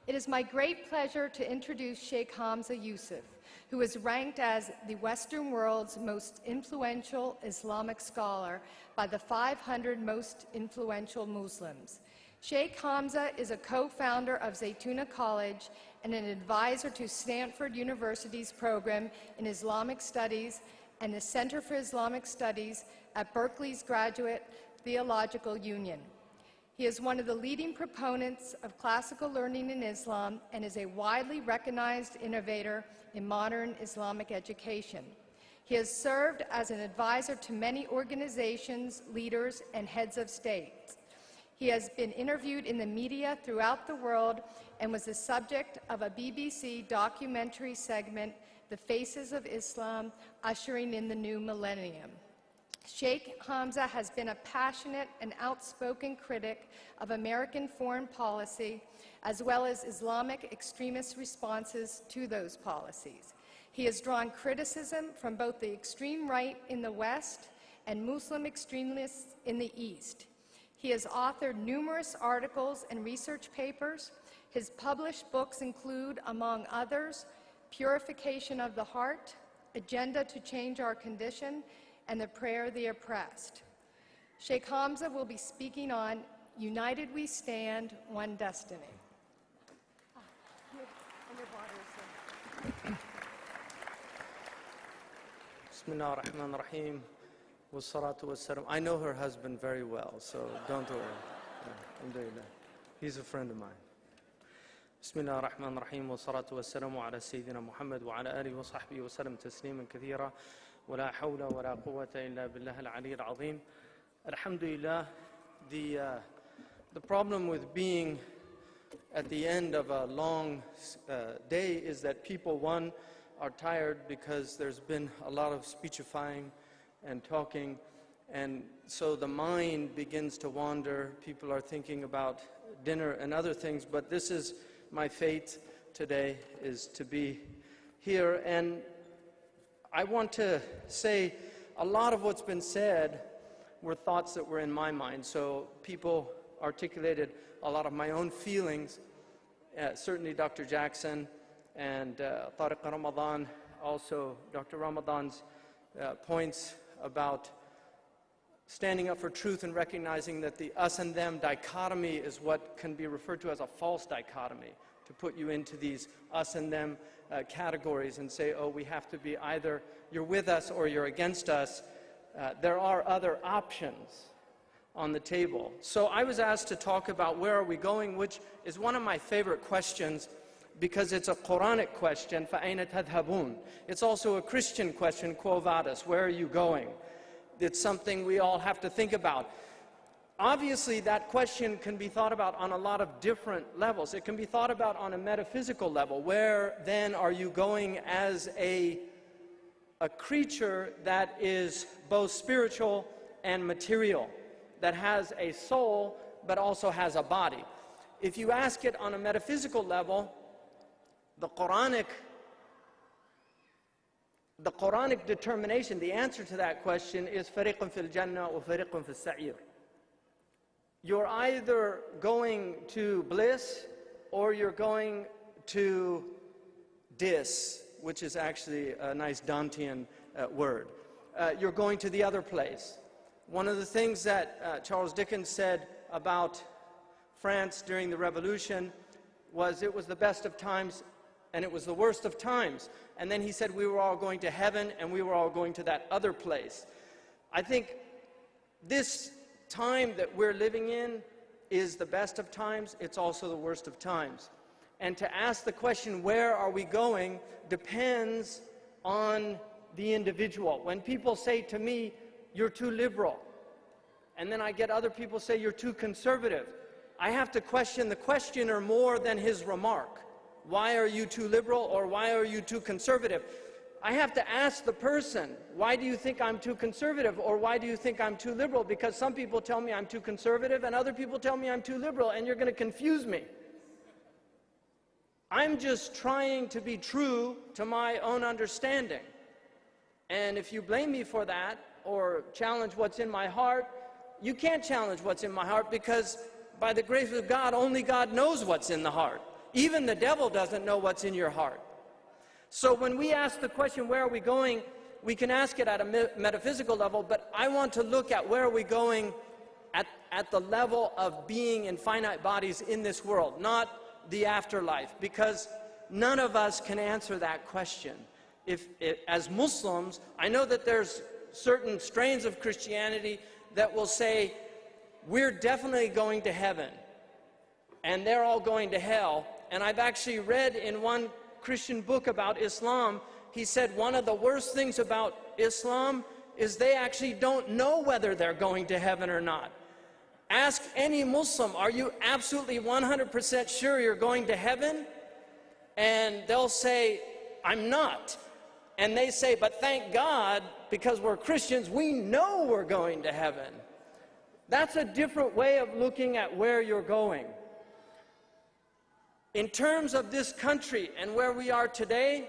It is my great pleasure to introduce Shaykh Hamza Yusuf, who is ranked as the Western world's most influential Islamic scholar by the 500 most influential Muslims. Shaykh Hamza is a co-founder of Zaytuna College and an advisor to Stanford University's program in Islamic Studies and the Center for Islamic Studies at Berkeley's Graduate Theological Union. He is one of the leading proponents of classical learning in Islam and is a widely recognized innovator in modern Islamic education. He has served as an advisor to many organizations, leaders, and heads of state. He has been interviewed in the media throughout the world and was the subject of a BBC documentary segment, The Faces of Islam, Ushering in the New Millennium. Shaykh Hamza has been a passionate and outspoken critic of American foreign policy, as well as Islamic extremist responses to those policies. He has drawn criticism from both the extreme right in the West and Muslim extremists in the East. He has authored numerous articles and research papers. His published books include, among others, Purification of the Heart, Agenda to Change Our Condition, and The Prayer of the Oppressed. Shaykh Hamza will be speaking on United We Stand, One Destiny. Bismillah ar-Rahman ar-Rahim. Wassalatu wassalam. I know her husband very well, so don't worry. Alhamdulillah. He's a friend of mine. Bismillah ar-Rahman ar-Rahim. Wassalatu wassalamu ala Sayyidina Muhammad wa ala alihi wa sahbihi wa sallam tasliman kathira. ولا حول ولا قوة إلا بالله العلي العظيم. Alhamdulillah, the problem with being at the end of a long day is that people, one, are tired because there's been a lot of speechifying and talking, and so the mind begins to wander. People are thinking about dinner and other things, but this is my fate today, is to be here. And I want to say a lot of what's been said were thoughts that were in my mind. So people articulated a lot of my own feelings. Certainly Dr. Jackson and Tariq Ramadan, also Dr. Ramadan's points about standing up for truth and recognizing that the us and them dichotomy is what can be referred to as a false dichotomy, to put you into these us and them categories and say, oh, we have to be either you're with us or you're against us. There are other options on the table. So I was asked to talk about where are we going, which is one of my favorite questions because it's a Quranic question, فَأَيْنَ تَذْهَبُونَ. It's also a Christian question, Quo Vadis, where are you going? It's something we all have to think about. Obviously, that question can be thought about on a lot of different levels. It can be thought about on a metaphysical level. Where then are you going as a creature that is both spiritual and material, that has a soul but also has a body? If you ask it on a metaphysical level, the Quranic determination, the answer to that question is فَرِيقٌ فِي الْجَنَّةِ وَفَرِيقٌ فِي السَّعِيرِ. You're either going to bliss or you're going to dis, which is actually a nice Dantean word. You're going to the other place. One of the things that Charles Dickens said about France during the Revolution was it was the best of times and it was the worst of times. And then he said we were all going to heaven and we were all going to that other place. I think this time that we're living in is the best of times, it's also the worst of times. And to ask the question, where are we going, depends on the individual. When people say to me, you're too liberal, and then I get other people say you're too conservative, I have to question the questioner more than his remark. Why are you too liberal or why are you too conservative? I have to ask the person, why do you think I'm too conservative or why do you think I'm too liberal? Because some people tell me I'm too conservative and other people tell me I'm too liberal, and you're going to confuse me. I'm just trying to be true to my own understanding. And if you blame me for that or challenge what's in my heart, you can't challenge what's in my heart because by the grace of God, only God knows what's in the heart. Even the devil doesn't know what's in your heart. So when we ask the question, where are we going, we can ask it at a metaphysical level, but I want to look at where are we going at the level of being in finite bodies in this world, not the afterlife, because none of us can answer that question. As Muslims, I know that there's certain strains of Christianity that will say, we're definitely going to heaven, and they're all going to hell. And I've actually read in one Christian book about Islam, he said one of the worst things about Islam is they actually don't know whether they're going to heaven or not. Ask any Muslim, are you absolutely 100% sure you're going to heaven? And they'll say, I'm not. And they say, but thank God, because we're Christians, we know we're going to heaven. That's a different way of looking at where you're going. In terms of this country and where we are today,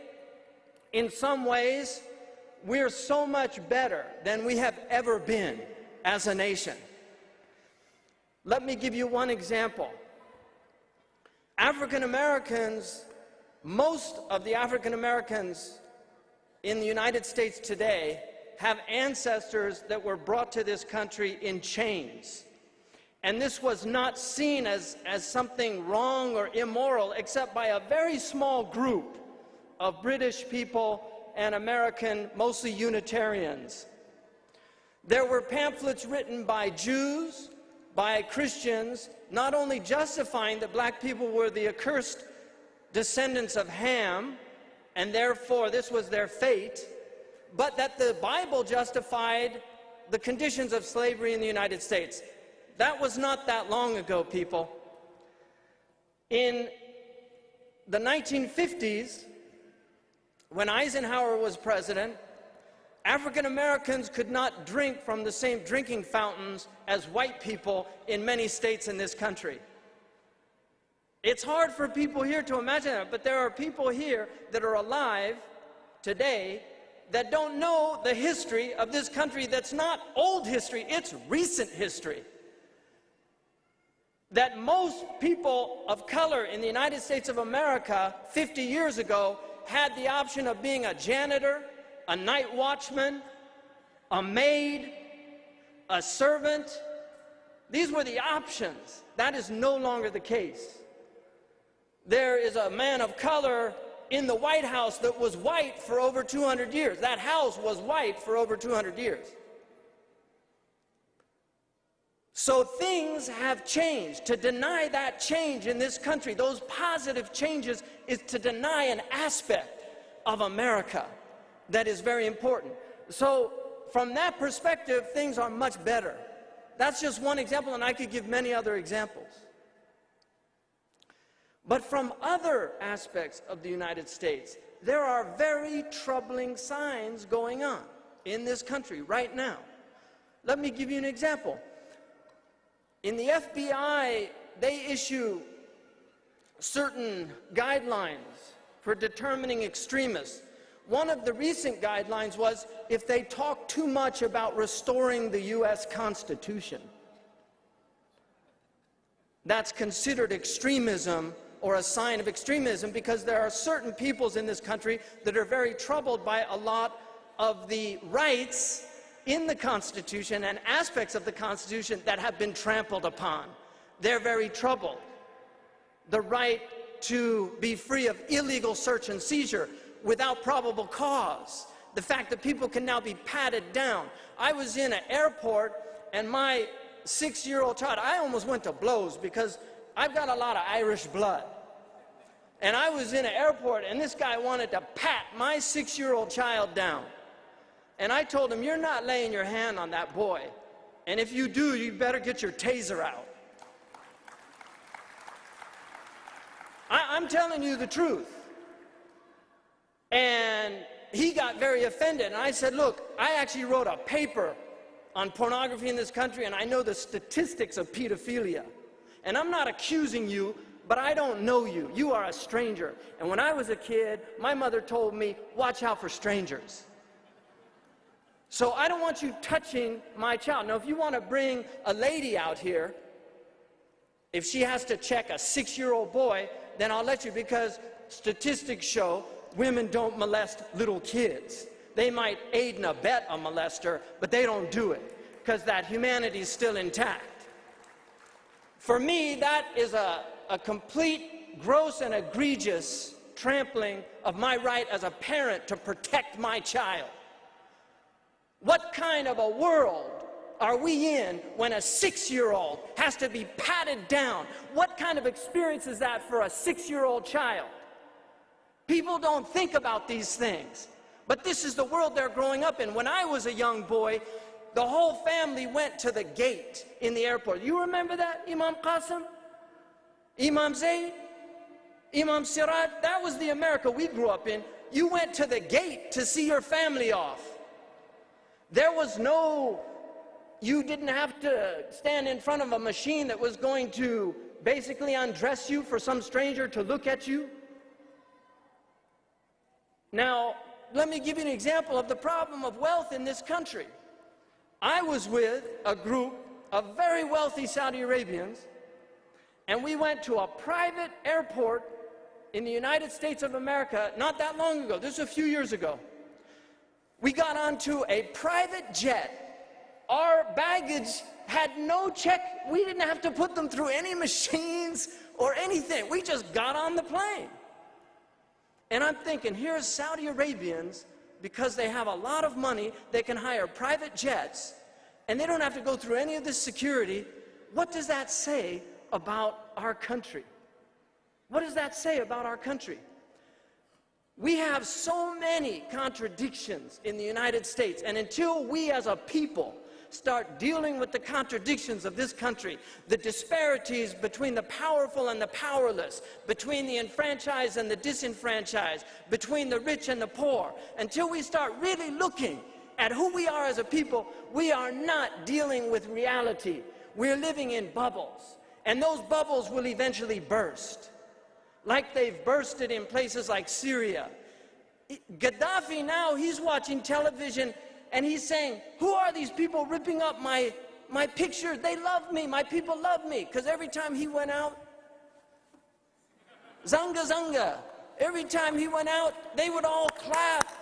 in some ways, we're so much better than we have ever been as a nation. Let me give you one example. African Americans, most of the African Americans in the United States today have ancestors that were brought to this country in chains. And this was not seen as something wrong or immoral, except by a very small group of British people and American, mostly Unitarians. There were pamphlets written by Jews, by Christians, not only justifying that black people were the accursed descendants of Ham, and therefore this was their fate, but that the Bible justified the conditions of slavery in the United States. That was not that long ago, people. In the 1950s, when Eisenhower was president, African Americans could not drink from the same drinking fountains as white people in many states in this country. It's hard for people here to imagine that, but there are people here that are alive today that don't know the history of this country. That's not old history, it's recent history. That most people of color in the United States of America 50 years ago had the option of being a janitor, a night watchman, a maid, a servant. These were the options. That is no longer the case. There is a man of color in the White House that was white for over 200 years. That house was white for over 200 years. So things have changed. To deny that change in this country, those positive changes, is to deny an aspect of America that is very important. So from that perspective, things are much better. That's just one example, and I could give many other examples. But from other aspects of the United States, there are very troubling signs going on in this country right now. Let me give you an example. In the FBI, they issue certain guidelines for determining extremists. One of the recent guidelines was if they talk too much about restoring the U.S. Constitution, that's considered extremism or a sign of extremism, because there are certain peoples in this country that are very troubled by a lot of the rights in the Constitution and aspects of the Constitution that have been trampled upon. They're very troubled. The right to be free of illegal search and seizure without probable cause. The fact that people can now be patted down. I was in an airport and my 6-year-old child, I almost went to blows because I've got a lot of Irish blood. And I was in an airport and this guy wanted to pat my 6-year-old child down. And I told him, you're not laying your hand on that boy. And if you do, you better get your taser out. I'm telling you the truth. And he got very offended. And I said, look, I actually wrote a paper on pornography in this country, and I know the statistics of pedophilia. And I'm not accusing you, but I don't know you. You are a stranger. And when I was a kid, my mother told me, watch out for strangers. So I don't want you touching my child. Now, if you want to bring a lady out here If she has to check a 6-year-old boy, then I'll let you, because statistics show women don't molest little kids. They might aid and abet a molester, but they don't do it, because that humanity is still intact. For me, that is a complete, gross, and egregious trampling of my right as a parent to protect my child. What kind of a world are we in when a 6-year-old has to be patted down? What kind of experience is that for a 6-year-old child? People don't think about these things, but this is the world they're growing up in. When I was a young boy, the whole family went to the gate in the airport. You remember that, Imam Qasim? Imam Zayd? Imam Siraj? That was the America we grew up in. You went to the gate to see your family off. There was no, you didn't have to stand in front of a machine that was going to basically undress you for some stranger to look at you. Now, let me give you an example of the problem of wealth in this country. I was with a group of very wealthy Saudi Arabians, and we went to a private airport in the United States of America not that long ago. This was a few years ago. We got onto a private jet. Our baggage had no check. We didn't have to put them through any machines or anything. We just got on the plane. And I'm thinking, here's Saudi Arabians, because they have a lot of money, they can hire private jets, and they don't have to go through any of this security. What does that say about our country? What does that say about our country? We have so many contradictions in the United States, and until we as a people start dealing with the contradictions of this country, the disparities between the powerful and the powerless, between the enfranchised and the disenfranchised, between the rich and the poor, until we start really looking at who we are as a people, we are not dealing with reality. We're living in bubbles, and those bubbles will eventually burst, like they've bursted in places like Syria. Gaddafi now, he's watching television, and he's saying, who are these people ripping up my picture? They love me, my people love me. Because every time he went out, Zanga Zanga, every time he went out, they would all clap,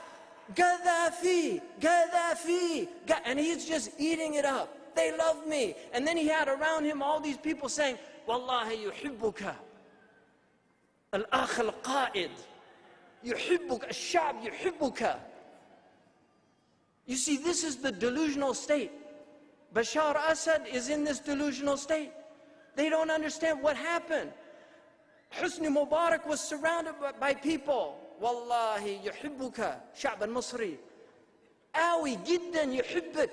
Gaddafi, Gaddafi, and he's just eating it up. They love me. And then he had around him all these people saying, Wallahi yuhibbuka, al-akh al-qa'id, yuhibbuka, al-shab yuhibbuka. You see, this is the delusional state. Bashar Assad is in this delusional state. They don't understand what happened. Hosni Mubarak was surrounded by people. Wallahi yuhibbuka, Sha'b al-Masri. Awi jiddan yuhibbuk.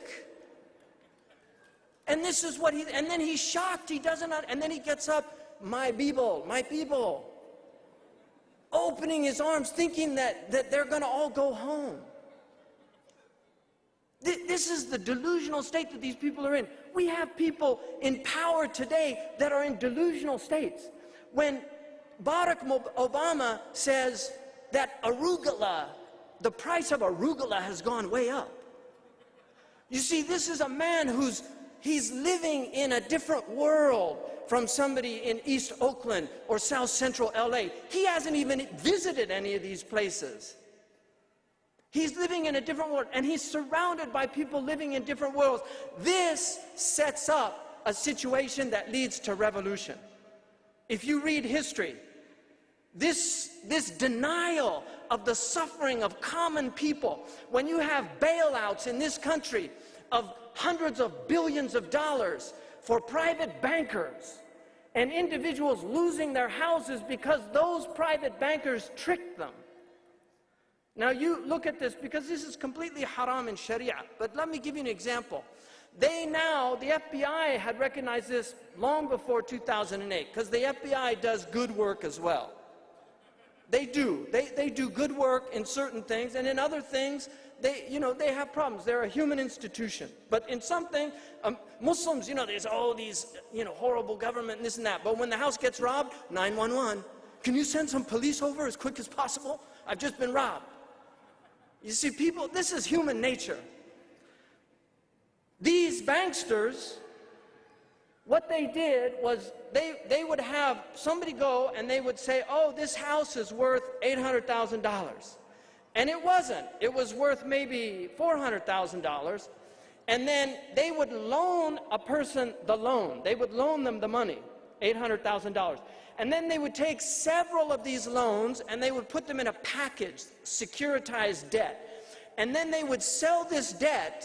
And this is what and then he's shocked, he doesn't, and then he gets up, my people, opening his arms, thinking that they're gonna all go home. This is the delusional state that these people are in. We have people in power today that are in delusional states. When Barack Obama says that arugula, the price of arugula has gone way up. You see, this is a man he's living in a different world from somebody in East Oakland or South Central LA. He hasn't even visited any of these places. He's living in a different world, and he's surrounded by people living in different worlds. This sets up a situation that leads to revolution. If you read history, this denial of the suffering of common people, when you have bailouts in this country of hundreds of billions of dollars for private bankers, and individuals losing their houses because those private bankers tricked them. Now you look at this, because this is completely haram in Sharia, but let me give you an example. The FBI had recognized this long before 2008, because the FBI does good work as well. They do. They do good work in certain things, and in other things, they have problems. They're a human institution. But in something, Muslims, there's all these, horrible government and this and that. But when the house gets robbed, 911, can you send some police over as quick as possible? I've just been robbed. You see, people, this is human nature. These banksters what they did was they would have somebody go and they would say, oh, this house is worth $800,000. And it wasn't. It was worth maybe $400,000. And then they would loan a person the loan. They would loan them the money, $800,000. And then they would take several of these loans and they would put them in a package, securitized debt. And then they would sell this debt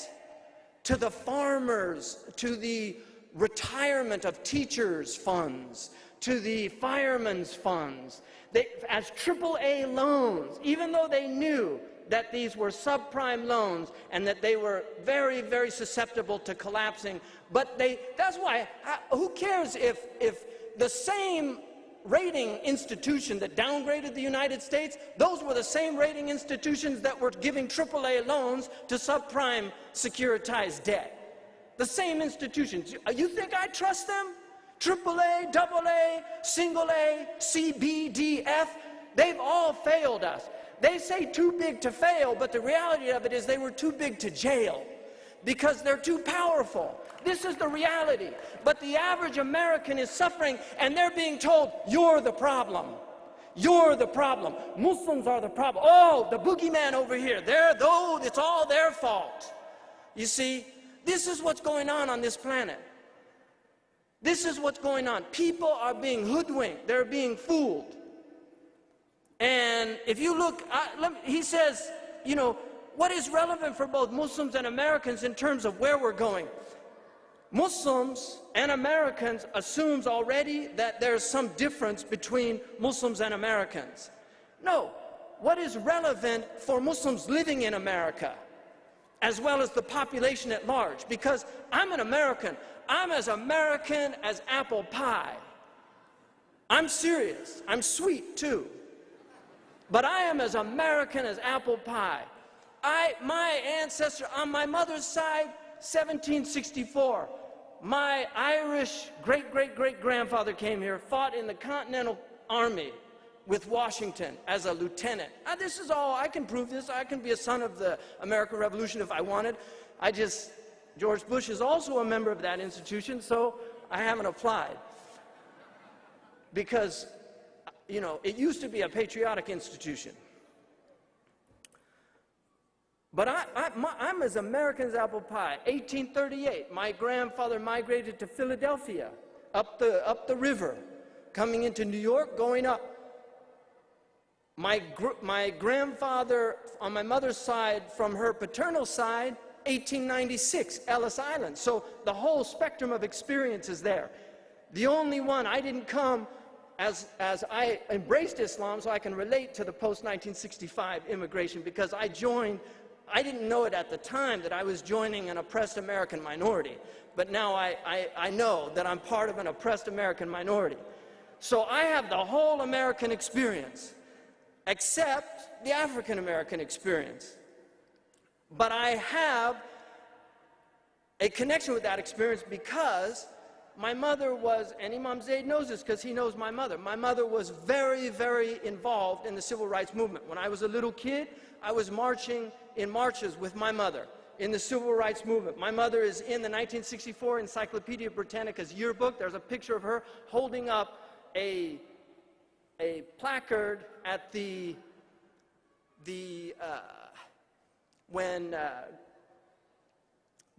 to the farmers, to the retirement of teachers' funds, to the firemen's funds, as AAA loans, even though they knew that these were subprime loans and that they were very, very susceptible to collapsing. But that's why, who cares if the same rating institution that downgraded the United States, those were the same rating institutions that were giving AAA loans to subprime securitized debt. The same institutions. You think I trust them? AAA, AA, single A, C, B, D, F, they've all failed us. They say too big to fail, but the reality of it is they were too big to jail because they're too powerful. This is the reality. But the average American is suffering and they're being told, you're the problem. You're the problem. Muslims are the problem. Oh, the boogeyman over here, it's all their fault. You see, this is what's going on this planet. This is what's going on. People are being hoodwinked. They're being fooled. And if you look, he says, you know, what is relevant for both Muslims and Americans in terms of where we're going? Muslims and Americans assumes already that there's some difference between Muslims and Americans. No, what is relevant for Muslims living in America, as well as the population at large? Because I'm an American. I'm as American as apple pie. I'm serious. I'm sweet too. But I am as American as apple pie. My ancestor on my mother's side, 1764. My Irish great-great-great-grandfather came here, fought in the Continental Army with Washington as a lieutenant. This is all, I can prove this. I can be a son of the American Revolution if I wanted. George Bush is also a member of that institution, so I haven't applied. Because, you know, it used to be a patriotic institution. But I'm as American as apple pie. 1838, my grandfather migrated to Philadelphia, up the river, coming into New York, going up. My grandfather on my mother's side, from her paternal side, 1896, Ellis Island. So the whole spectrum of experience is there. The only one, I didn't come as I embraced Islam so I can relate to the post-1965 immigration, because I didn't know it at the time that I was joining an oppressed American minority. But now I know that I'm part of an oppressed American minority. So I have the whole American experience, except the African American experience. But I have a connection with that experience because my mother was, and Imam Zaid knows this because he knows my mother. My mother was very, very involved in the civil rights movement. When I was a little kid, I was marching in marches with my mother in the civil rights movement. My mother is in the 1964 Encyclopedia Britannica's yearbook. There's a picture of her holding up a placard at when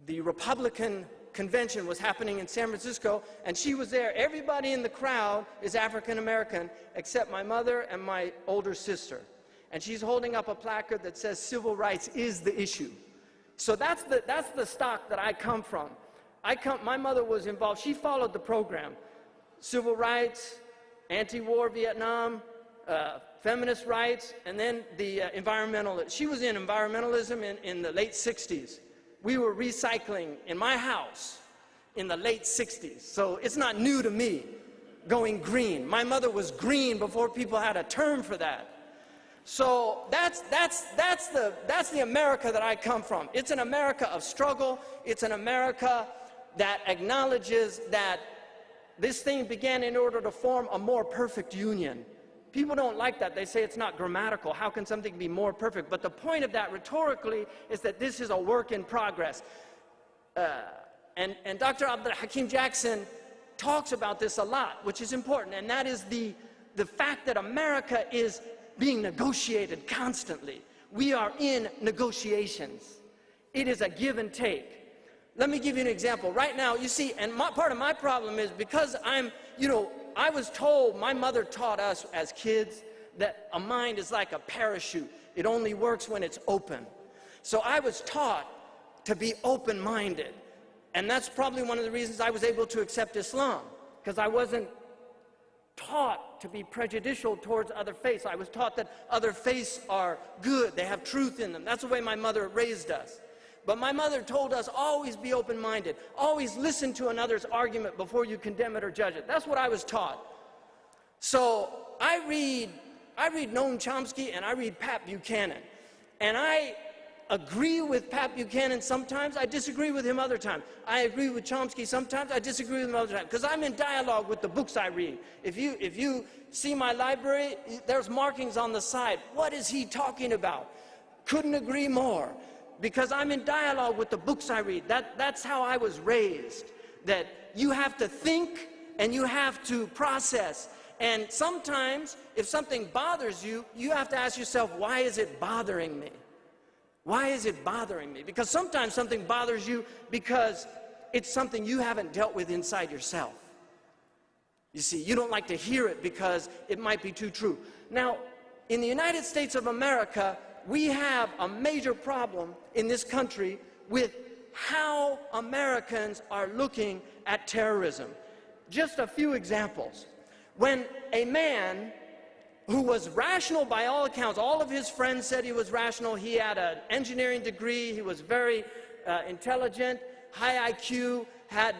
the Republican convention was happening in San Francisco, and she was there. Everybody in the crowd is African American except my mother and my older sister. And she's holding up a placard that says civil rights is the issue. So that's the stock that I come from. My mother was involved. She followed the program. Civil rights, anti-war Vietnam, feminist rights, and then the environmental. She was in environmentalism in the late 60s. We were recycling in my house in the late 60s. So it's not new to me going green. My mother was green before people had a term for that. So that's the America that I come from. It's an America of struggle. It's an America that acknowledges that this thing began in order to form a more perfect union. People don't like that. They say it's not grammatical. How can something be more perfect? But the point of that rhetorically is that this is a work in progress. And Dr. Abdul Hakim Jackson talks about this a lot, which is important, and that is the fact that America is being negotiated constantly. We are in negotiations. It is a give and take. Let me give you an example. Right now, you see, and part of my problem is because I was told, my mother taught us as kids that a mind is like a parachute. It only works when it's open. So I was taught to be open-minded. And that's probably one of the reasons I was able to accept Islam, because I wasn't taught to be prejudicial towards other faiths. I was taught that other faiths are good, they have truth in them. That's the way my mother raised us. But my mother told us, always be open-minded. Always listen to another's argument before you condemn it or judge it. That's what I was taught. So I read Noam Chomsky and I read Pat Buchanan. And I agree with Pat Buchanan sometimes, I disagree with him other times. I agree with Chomsky sometimes, I disagree with him other times. Because I'm in dialogue with the books I read. If you see my library, there's markings on the side. What is he talking about? Couldn't agree more. Because I'm in dialogue with the books I read. That's how I was raised. That you have to think and you have to process. And sometimes, if something bothers you, you have to ask yourself, why is it bothering me? Why is it bothering me? Because sometimes something bothers you because it's something you haven't dealt with inside yourself. You see, you don't like to hear it because it might be too true. Now, in the United States of America, we have a major problem in this country with how Americans are looking at terrorism. Just a few examples. When a man who was rational by all accounts, all of his friends said he was rational, he had an engineering degree, he was very intelligent, high IQ, had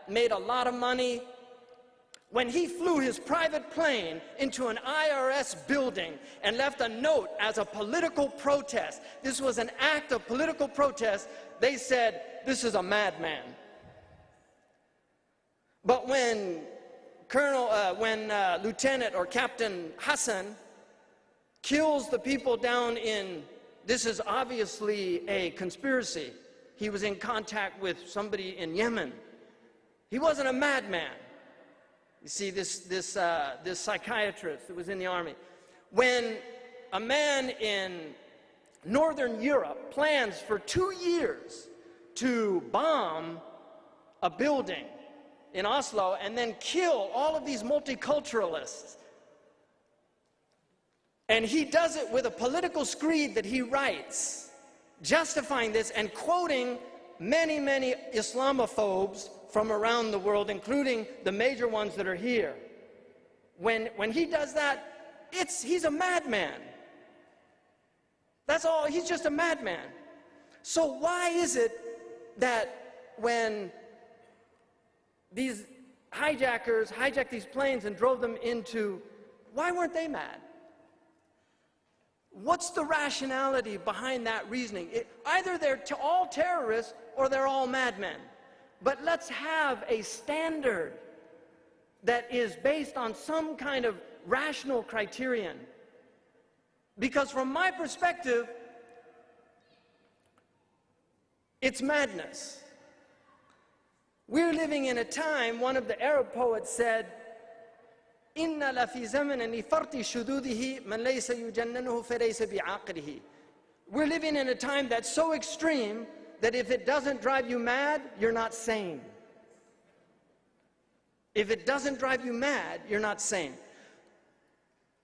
made a lot of money. When he flew his private plane into an IRS building and left a note as a political protest, this was an act of political protest, they said, this is a madman. But when Lieutenant or Captain Hassan kills the people down in, this is obviously a conspiracy. He was in contact with somebody in Yemen. He wasn't a madman. You see, this psychiatrist that was in the army. When a man in Northern Europe plans for 2 years to bomb a building in Oslo and then kill all of these multiculturalists, and he does it with a political screed that he writes, justifying this and quoting many, many Islamophobes from around the world, including the major ones that are here. When he does that, he's a madman. That's all, he's just a madman. So why is it that when these hijackers hijacked these planes and drove them into, why weren't they mad? What's the rationality behind that reasoning? Either they're all terrorists or they're all madmen. But let's have a standard that is based on some kind of rational criterion. Because from my perspective, it's madness. We're living in a time, one of the Arab poets said, إِنَّ لَفِي زَمَنٍ لِفَرْطِ شُذُوذِهِ مَنْ لَيْسَ يُجَنَّنُهُ فَلَيْسَ بِعَاقِلِهِ. We're living in a time that's so extreme that if it doesn't drive you mad, you're not sane. If it doesn't drive you mad, you're not sane.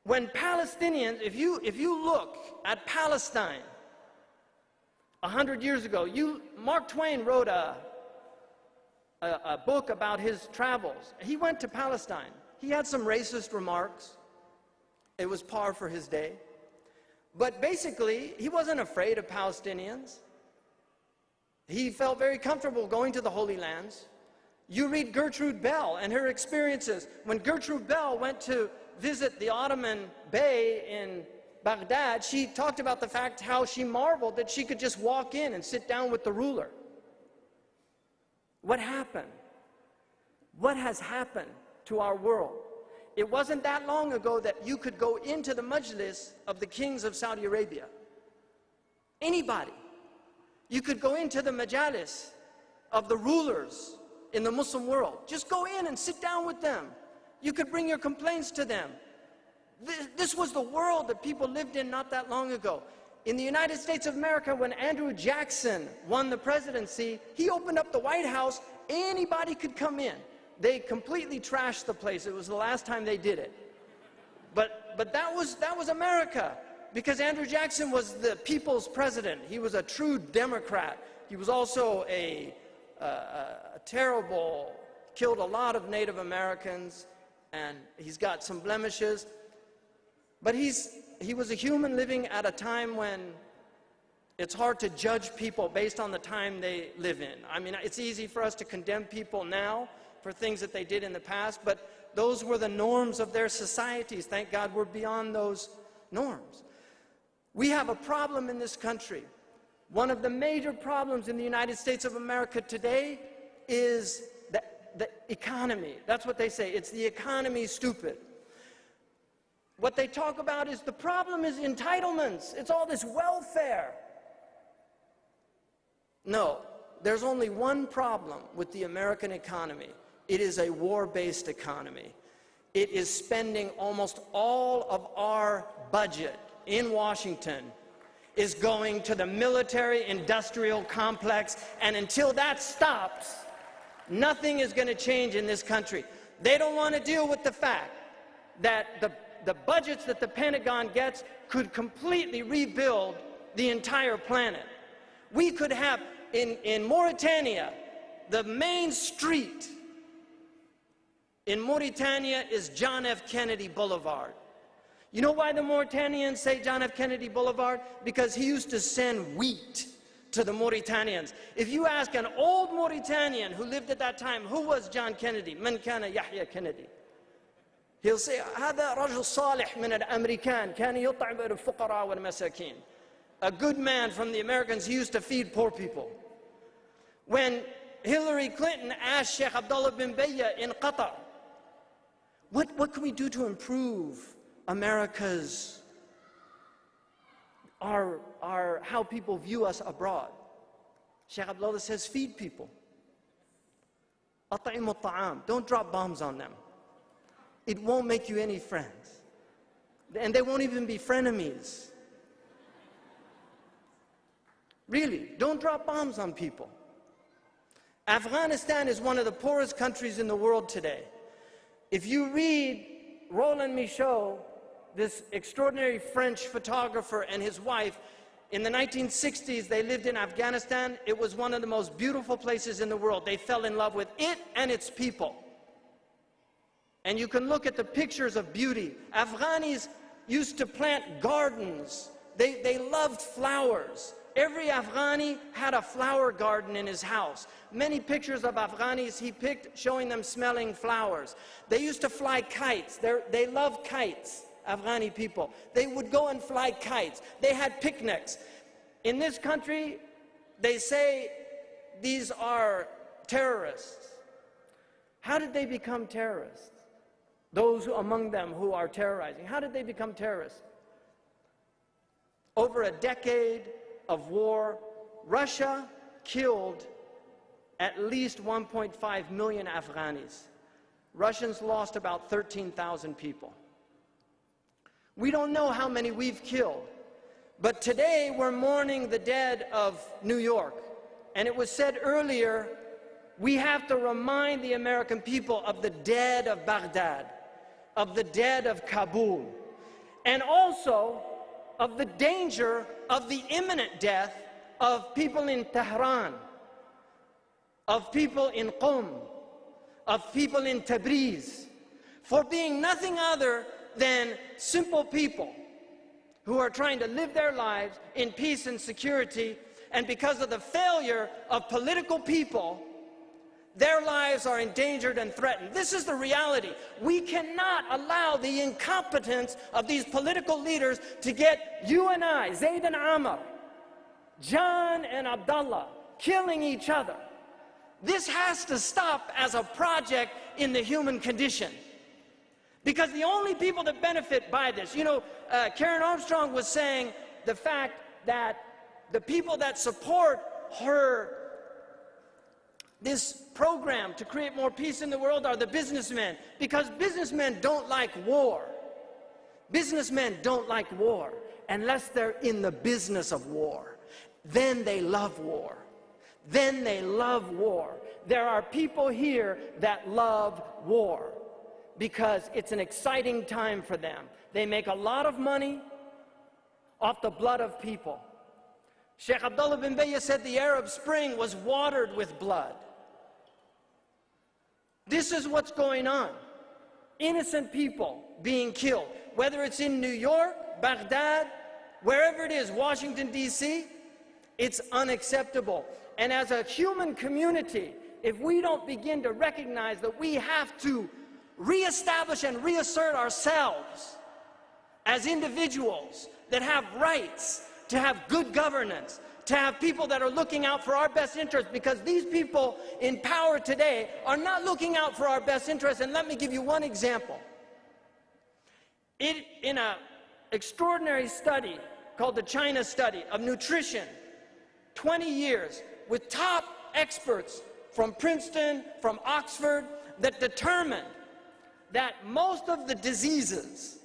When Palestinians, if you look at Palestine 100 years ago, Mark Twain wrote a book about his travels. He went to Palestine. He had some racist remarks. It was par for his day. But basically, he wasn't afraid of Palestinians. He felt very comfortable going to the Holy Lands. You read Gertrude Bell and her experiences. When Gertrude Bell went to visit the Ottoman Bey in Baghdad, she talked about the fact how she marveled that she could just walk in and sit down with the ruler. What happened? What has happened to our world? It wasn't that long ago that you could go into the majlis of the kings of Saudi Arabia. Anybody. You could go into the majalis of the rulers in the Muslim world. Just go in and sit down with them. You could bring your complaints to them. This was the world that people lived in not that long ago. In the United States of America, when Andrew Jackson won the presidency, he opened up the White House. Anybody could come in. They completely trashed the place. It was the last time they did it. But that was America, because Andrew Jackson was the people's president. He was a true Democrat. He was also a terrible, killed a lot of Native Americans, and he's got some blemishes. But he was a human living at a time when it's hard to judge people based on the time they live in. I mean, it's easy for us to condemn people now for things that they did in the past, but those were the norms of their societies. Thank God we're beyond those norms. We have a problem in this country. One of the major problems in the United States of America today is the economy. That's what they say. It's the economy, stupid. What they talk about is the problem is entitlements. It's all this welfare. No, there's only one problem with the American economy. It is a war-based economy. It is spending almost all of our budget in Washington is going to the military-industrial complex, and until that stops, nothing is going to change in this country. They don't want to deal with the fact that the budgets that the Pentagon gets could completely rebuild the entire planet. We could have, in Mauritania, the main street in Mauritania is John F. Kennedy Boulevard. You know why the Mauritanians say John F. Kennedy Boulevard? Because he used to send wheat to the Mauritanians. If you ask an old Mauritanian who lived at that time, who was John Kennedy? Man kana Yahya Kennedy. He'll say, هذا رجل صالح من الأمريكان كان يطعم الفقراء والمساكين. A good man from the Americans. He used to feed poor people. When Hillary Clinton asked Sheikh Abdullah bin Bayya in Qatar, what can we do to improve America's, how people view us abroad? Sheikh Abdullah says, feed people. أطعم الطعام. Don't drop bombs on them. It won't make you any friends. And they won't even be frenemies. Really, don't drop bombs on people. Afghanistan is one of the poorest countries in the world today. If you read Roland Michaud, this extraordinary French photographer, and his wife, in the 1960s, they lived in Afghanistan. It was one of the most beautiful places in the world. They fell in love with it and its people. And you can look at the pictures of beauty. Afghanis used to plant gardens. They loved flowers. Every Afghani had a flower garden in his house. Many pictures of Afghanis he picked showing them smelling flowers. They used to fly kites. They loved kites, Afghani people. They would go and fly kites. They had picnics. In this country, they say these are terrorists. How did they become terrorists? Those among them who are terrorizing, how did they become terrorists? Over a decade of war, Russia killed at least 1.5 million Afghanis. Russians lost about 13,000 people. We don't know how many we've killed, but today we're mourning the dead of New York. And it was said earlier, we have to remind the American people of the dead of Baghdad, of the dead of Kabul, and also of the danger of the imminent death of people in Tehran, of people in Qom, of people in Tabriz, for being nothing other than simple people who are trying to live their lives in peace and security, and because of the failure of political people, their lives are endangered and threatened. This is the reality. We cannot allow the incompetence of these political leaders to get you and I, Zayd and Amr, John and Abdullah, killing each other. This has to stop as a project in the human condition. Because the only people that benefit by this, you know, Karen Armstrong was saying the fact that the people that support her this program to create more peace in the world are the businessmen, because businessmen don't like war. Businessmen don't like war unless they're in the business of war. Then they love war. Then they love war. There are people here that love war because it's an exciting time for them. They make a lot of money off the blood of people. Sheikh Abdullah bin Bayya said the Arab Spring was watered with blood. This is what's going on. Innocent people being killed, whether it's in New York, Baghdad, wherever it is, Washington, D.C., it's unacceptable. And as a human community, if we don't begin to recognize that we have to reestablish and reassert ourselves as individuals that have rights, to have good governance, to have people that are looking out for our best interests, because these people in power today are not looking out for our best interests. And let me give you one example. In an extraordinary study called the China Study of Nutrition, 20 years with top experts from Princeton, from Oxford, that determined that most of the diseases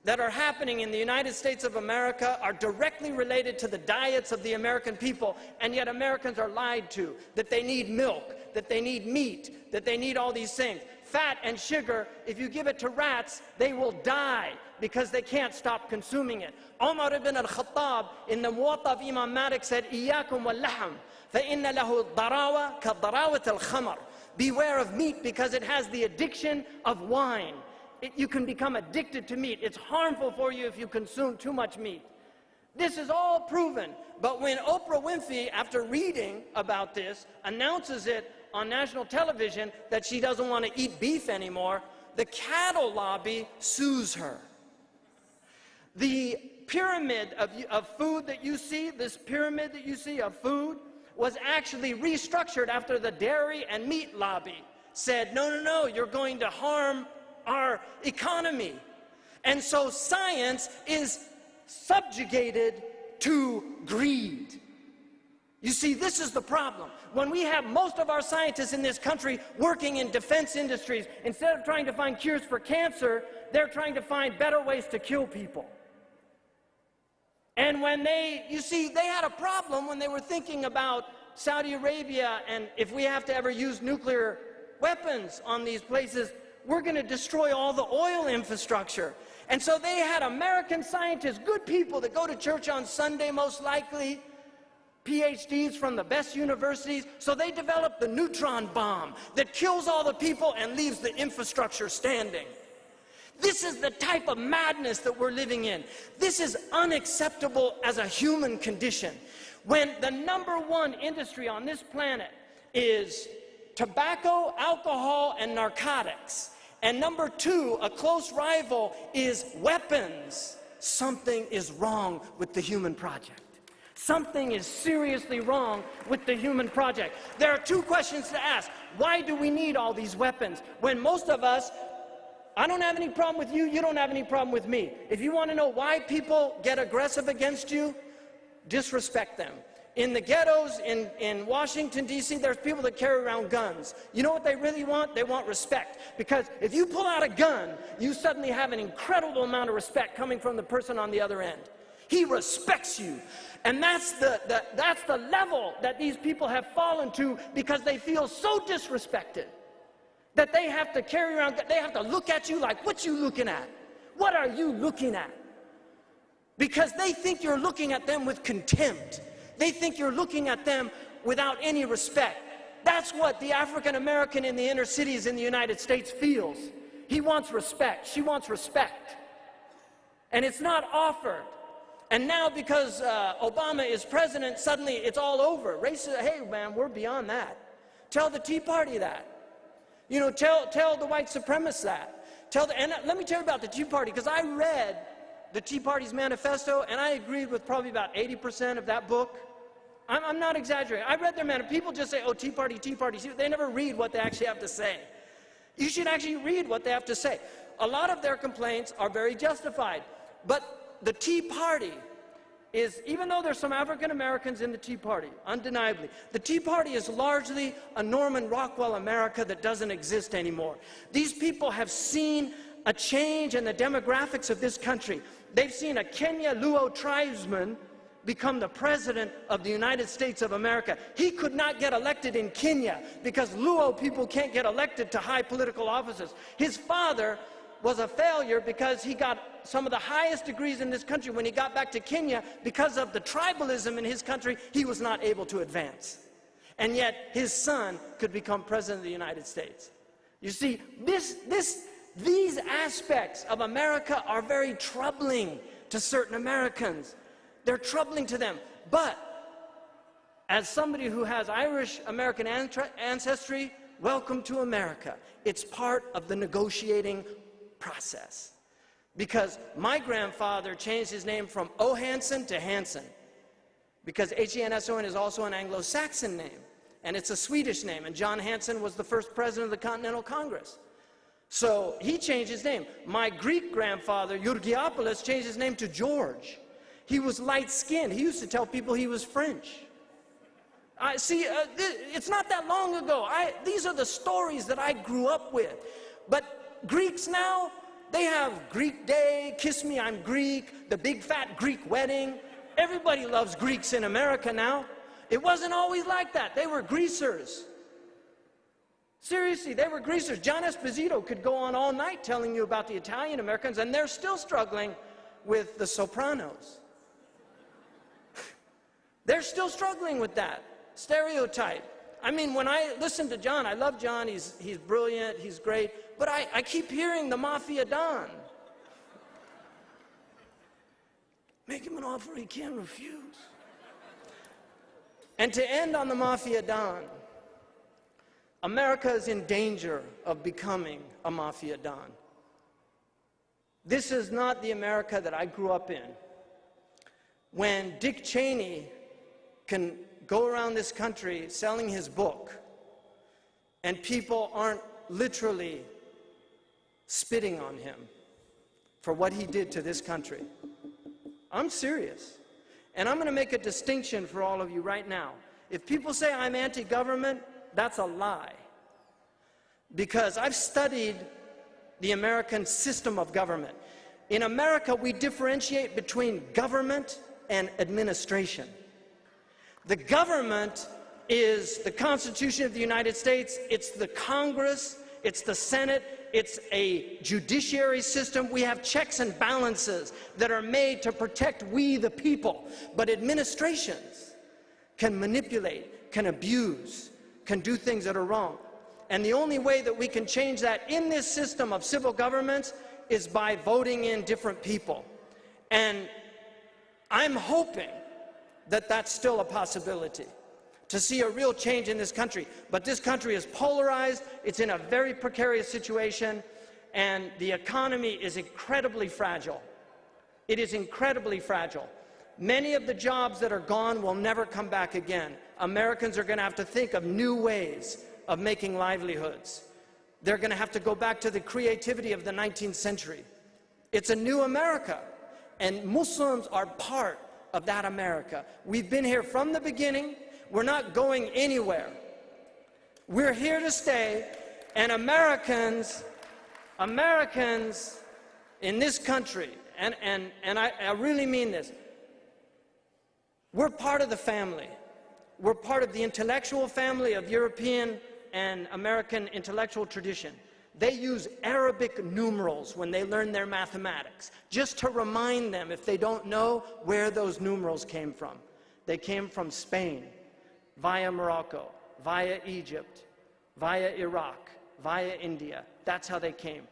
that are happening in the United States of America are directly related to the diets of the American people, and yet Americans are lied to, that they need milk, that they need meat, that they need all these things. Fat and sugar, if you give it to rats, they will die because they can't stop consuming it. Umar ibn al-Khattab in the Muwatta of Imam Malik said, إِيَّاكُمْ وَاللَّحْمِ فَإِنَّ لَهُ الضَّرَاوَةَ كَضَّرَاوَةِ الْخَمَرِ. Beware of meat because it has the addiction of wine. You can become addicted to meat. It's harmful for you if you consume too much meat. This is all proven. But when Oprah Winfrey, after reading about this, announces it on national television that she doesn't want to eat beef anymore, the cattle lobby sues her. The pyramid of food that you see, this pyramid that you see of food, was actually restructured after the dairy and meat lobby said, no, no, no, you're going to harm our economy. And so science is subjugated to greed. You see, this is the problem. When we have most of our scientists in this country working in defense industries, instead of trying to find cures for cancer, they're trying to find better ways to kill people. And when you see, they had a problem when they were thinking about Saudi Arabia, and if we have to ever use nuclear weapons on these places, we're going to destroy all the oil infrastructure. And so they had American scientists, good people that go to church on Sunday most likely, PhDs from the best universities, so they developed the neutron bomb that kills all the people and leaves the infrastructure standing. This is the type of madness that we're living in. This is unacceptable as a human condition. When the #1 industry on this planet is tobacco, alcohol, and narcotics, and #2, a close rival, is weapons, something is wrong with the human project. Something is seriously wrong with the human project. There are two questions to ask. Why do we need all these weapons? When most of us, I don't have any problem with you, you don't have any problem with me. If you want to know why people get aggressive against you, disrespect them. In the ghettos in Washington, D.C., there's people that carry around guns. You know what they really want? They want respect. Because if you pull out a gun, you suddenly have an incredible amount of respect coming from the person on the other end. He respects you. And that's the level that these people have fallen to, because they feel so disrespected that they have to carry around, they have to look at you like, what you looking at? What are you looking at? Because they think you're looking at them with contempt. They think you're looking at them without any respect. That's what the African American in the inner cities in the United States feels. He wants respect. She wants respect. And it's not offered. And now because Obama is president, suddenly it's all over. Racism, hey man, we're beyond that. Tell the Tea Party that. You know, tell the white supremacists that. And let me tell you about the Tea Party, because I read the Tea Party's manifesto, and I agreed with probably about 80% of that book. I'm not exaggerating. I read their manifesto. People just say, oh, Tea Party, Tea Party. They never read what they actually have to say. You should actually read what they have to say. A lot of their complaints are very justified. But the Tea Party is, even though there's some African Americans in the Tea Party, undeniably, the Tea Party is largely a Norman Rockwell America that doesn't exist anymore. These people have seen a change in the demographics of this country. They've seen a Kenya Luo tribesman become the president of the United States of America. He could not get elected in Kenya because Luo people can't get elected to high political offices. His father was a failure because he got some of the highest degrees in this country. When he got back to Kenya, because of the tribalism in his country, he was not able to advance. And yet his son could become president of the United States. You see, these aspects of America are very troubling to certain Americans. They're troubling to them. But as somebody who has Irish American ancestry, welcome to America. It's part of the negotiating process. Because my grandfather changed his name from O'Hanson to Hanson. Because H-E-N-S-O-N is also an Anglo-Saxon name. And it's a Swedish name. And John Hanson was the first president of the Continental Congress. So he changed his name. My Greek grandfather, Georgiopoulos, changed his name to George. He was light-skinned. He used to tell people he was French. It's not that long ago. These are the stories that I grew up with. But Greeks now, they have Greek Day, Kiss Me, I'm Greek, the big fat Greek wedding. Everybody loves Greeks in America now. It wasn't always like that. They were greasers. Seriously, they were greasers. John Esposito could go on all night telling you about the Italian Americans, and they're still struggling with the Sopranos. They're still struggling with that stereotype. I mean, when I listen to John, I love John, he's brilliant, he's great, but I keep hearing the Mafia Don. Make him an offer he can't refuse. And to end on the Mafia Don, America is in danger of becoming a Mafia Don. This is not the America that I grew up in. When Dick Cheney can go around this country selling his book, and people aren't literally spitting on him for what he did to this country. I'm serious. And I'm going to make a distinction for all of you right now. If people say I'm anti-government, that's a lie. Because I've studied the American system of government. In America, we differentiate between government and administration. The government is the Constitution of the United States, it's the Congress, it's the Senate, it's a judiciary system. We have checks and balances that are made to protect we the people. But administrations can manipulate, can abuse, can do things that are wrong. And the only way that we can change that in this system of civil governments is by voting in different people. And I'm hoping that that's still a possibility, to see a real change in this country. But this country is polarized, it's in a very precarious situation, and the economy is incredibly fragile. It is incredibly fragile. Many of the jobs that are gone will never come back again. Americans are going to have to think of new ways of making livelihoods. They're going to have to go back to the creativity of the 19th century. It's a new America, and Muslims are part of that America. We've been here from the beginning. We're not going anywhere. We're here to stay, and Americans in this country, and I really mean this, we're part of the family. We're part of the intellectual family of European and American intellectual tradition. They use Arabic numerals when they learn their mathematics, just to remind them, if they don't know, where those numerals came from. They came from Spain, via Morocco, via Egypt, via Iraq, via India. That's how they came.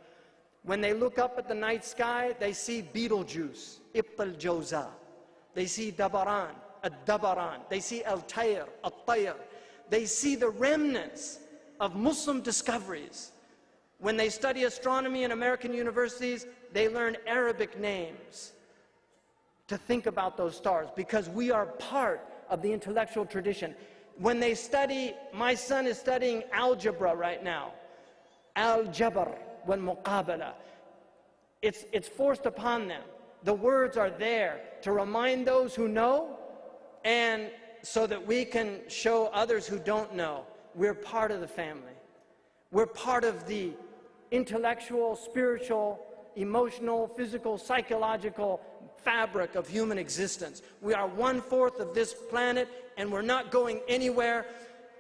When they look up at the night sky, they see Betelgeuse, Ibtal Jawza. They see Dabaran, Ad-Dabaran. They see Al-Tayr, At-Tayr. They see the remnants of Muslim discoveries. When they study astronomy in American universities, they learn Arabic names to think about those stars, because we are part of the intellectual tradition. When they study, my son is studying algebra right now. Al-Jabr wal-Muqabala. It's forced upon them. The words are there to remind those who know, and so that we can show others who don't know we're part of the family. We're part of the intellectual, spiritual, emotional, physical, psychological fabric of human existence. We are 1/4 of this planet, and we're not going anywhere.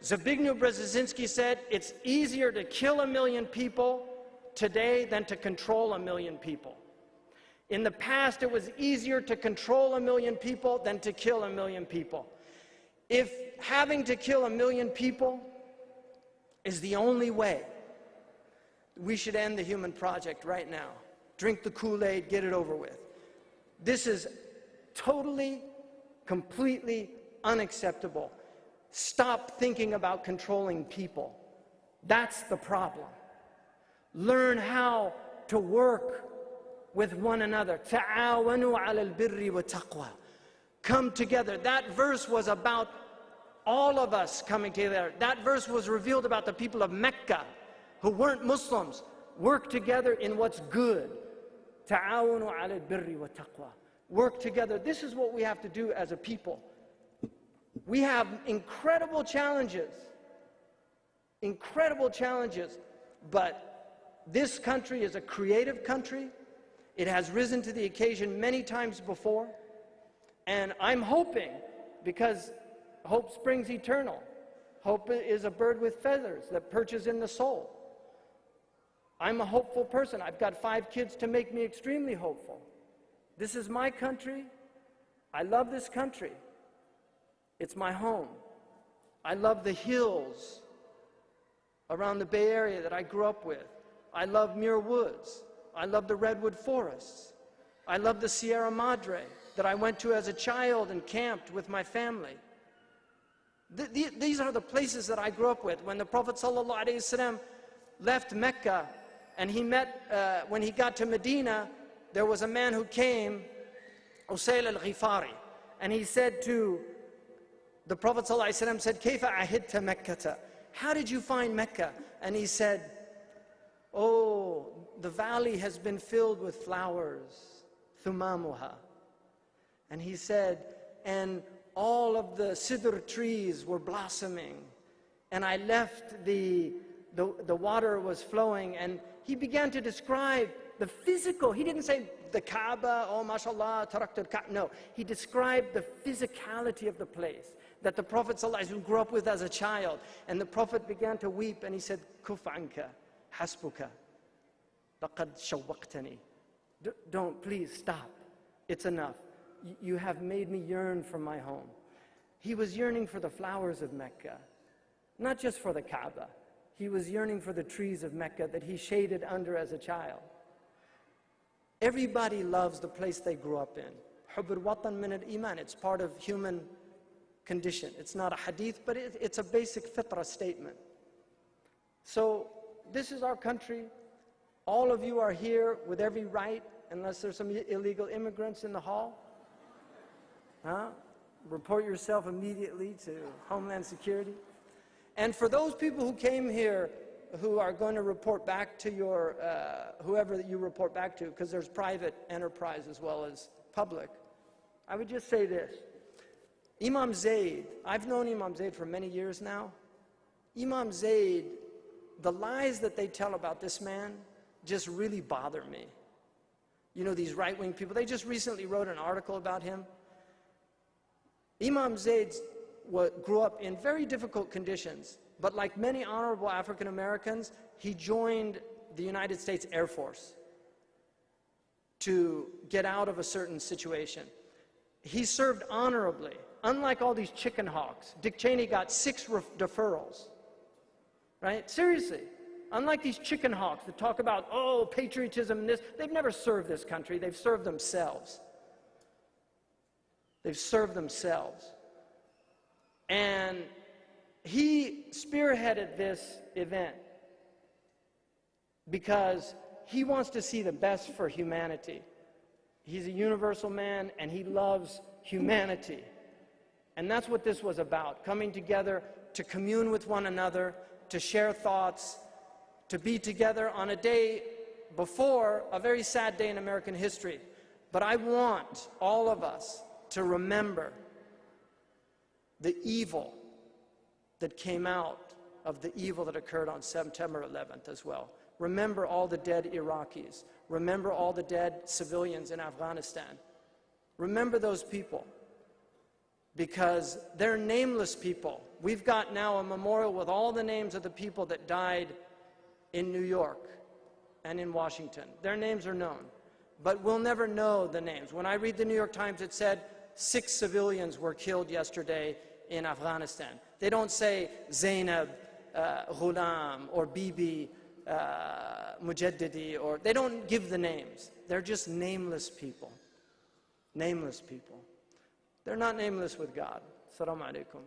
Zbigniew Brzezinski said, it's easier to kill 1 million people today than to control 1 million people. In the past, it was easier to control 1 million people than to kill 1 million people. If having to kill 1 million people is the only way, we should end the human project right now. Drink the Kool-Aid, get it over with. This is totally, completely unacceptable. Stop thinking about controlling people. That's the problem. Learn how to work with one another. تعاونوا على البر والتقوى. Come together. That verse was about all of us coming together. That verse was revealed about the people of Mecca who weren't Muslims. Work together in what's good. تعاونوا على البر والتقوى. Work together. This is what we have to do as a people. We have incredible challenges. Incredible challenges. But this country is a creative country. It has risen to the occasion many times before. And I'm hoping, because hope springs eternal. Hope is a bird with feathers that perches in the soul. I'm a hopeful person. I've got 5 kids to make me extremely hopeful. This is my country. I love this country. It's my home. I love the hills around the Bay Area that I grew up with. I love Muir Woods. I love the redwood forests. I love the Sierra Madre that I went to as a child and camped with my family. These are the places that I grew up with. When the Prophet ﷺ left Mecca and he met, when he got to Medina, there was a man who came, Usayl al-Ghifari, and he said to the Prophet ﷺ, said, Kayfa ahidta Mekkata? How did you find Mecca? And he said, oh, the valley has been filled with flowers, thumamuha. And he said, and all of the sidr trees were blossoming. And I left, the water was flowing. And he began to describe the physical. He didn't say the Kaaba, oh, mashallah, tarakta al-Kaaba. No, he described the physicality of the place that the Prophet ﷺ grew up with as a child. And the Prophet began to weep and he said, Kuf anka, hasbuka, laqad shawwaqtani. Don't, please stop. It's enough. You have made me yearn for my home. He was yearning for the flowers of Mecca, not just for the Kaaba. He was yearning for the trees of Mecca that he shaded under as a child. Everybody loves the place they grew up in. Hubb al-watan min al-iman. It's part of human condition. It's not a hadith, but it's a basic fitrah statement. So this is our country. All of you are here with every right, unless there's some illegal immigrants in the hall. Report yourself immediately to Homeland Security. And for those people who came here who are going to report back to your, whoever that you report back to, because there's private enterprise as well as public, I would just say this. Imam Zayd, I've known Imam Zayd for many years now. Imam Zayd, the lies that they tell about this man just really bother me. You know, these right-wing people, they just recently wrote an article about him. Imam Zayd grew up in very difficult conditions, but like many honorable African Americans, he joined the United States Air Force to get out of a certain situation. He served honorably, unlike all these chicken hawks. Dick Cheney got 6 deferrals, right? Seriously, unlike these chicken hawks that talk about, oh, patriotism and this, they've never served this country, they've served themselves. They've served themselves. And he spearheaded this event because he wants to see the best for humanity. He's a universal man and he loves humanity. And that's what this was about, coming together to commune with one another, to share thoughts, to be together on a day before a very sad day in American history. But I want all of us to remember the evil that came out of the evil that occurred on September 11th as well. Remember all the dead Iraqis. Remember all the dead civilians in Afghanistan. Remember those people, because they're nameless people. We've got now a memorial with all the names of the people that died in New York and in Washington. Their names are known, but we'll never know the names. When I read the New York Times, it said 6 civilians were killed yesterday in Afghanistan. They don't say Zainab, Ghulam, or Bibi, Mujaddidi, or they don't give the names. They're just nameless people. Nameless people. They're not nameless with God. Assalamu alaikum.